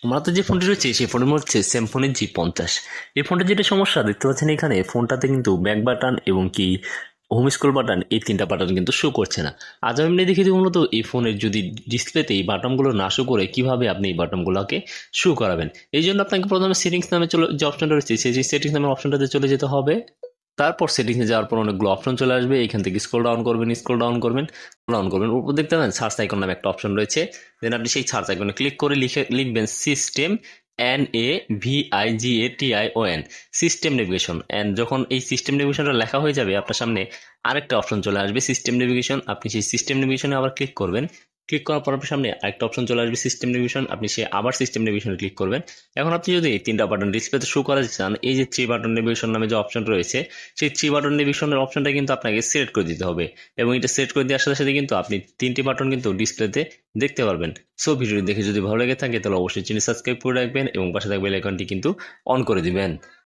আমার তো যে ফোনটি রয়েছে সেই ফোনের হচ্ছে স্যামসংয়ের G50। এই ফোনটা যেটা সমস্যা দেখতে পাচ্ছেন এখানে, ফোনটাতে কিন্তু ব্যাক বাটন এবং কি হোম স্ক্রল বাটন, এই তিনটা বাটন কিন্তু শো করছে না। আজ আমি এমনি দেখে দিব মূলত এই ফোনের যদি ডিসপ্লেতে এই বাটনগুলো না শো করে কিভাবে আপনি এই বাটনগুলোকে শো করাবেন। এই জন্য আপনাকে প্রথমে সেটিংস নামে যে অপশনটা রয়েছে সেই সেটিংস নামের অপশনটাতে চলে যেতে হবে। তারপর সেটিংসে যাওয়ার পর অনেকগুলো অপশন চলে আসবে, এখান থেকে স্ক্রল ডাউন করবেন, উপর দেখতে পাবেন সার্চ আইকন নামে একটা অপশন রয়েছে। দেন আপনি সেই সার্চ আইকনে ক্লিক করে লিখবেন system, NAVIGATION, system navigation. And যখন এই সিস্টেম নেভিগেশনটা লেখা হয়ে যাবে আপনার সামনে আরেকটা অপশন চলে আসবে সিস্টেম নেভিগেশন। আপনি সেই সিস্টেম নেভিগেশনে আবার ক্লিক করবেন। ক্লিক করার পর আপনার সামনে আরেকটা অপশন চলে আসবে সিস্টেম নেভিগেশন, আপনি সে আবার সিস্টেম নেভিগেশনে ক্লিক করবেন। এখন আপনি যদি এই তিনটা বাটন ডিসপ্লেতে শো করা চান, এই যে 3 বাটন নেভিগেশন নামে যে অপশন রয়েছে সেই 3 বাটন নেভিগেশনের অপশনটা কিন্তু আপনাকে সিলেক্ট করে দিতে হবে। এবং এটা সিলেক্ট করে দেওয়ার সাথে সাথে কিন্তু আপনি 3টি বাটন কিন্তু ডিসপ্লেতে দেখতে পারবেন। সো ভিডিওটি দেখে যদি ভালো লেগে থাকে তাহলে অবশ্যই চ্যানেল সাবস্ক্রাইব করে রাখবেন এবং পাশে থাকা বেল আইকনটি কিন্তু অন করে দিবেন।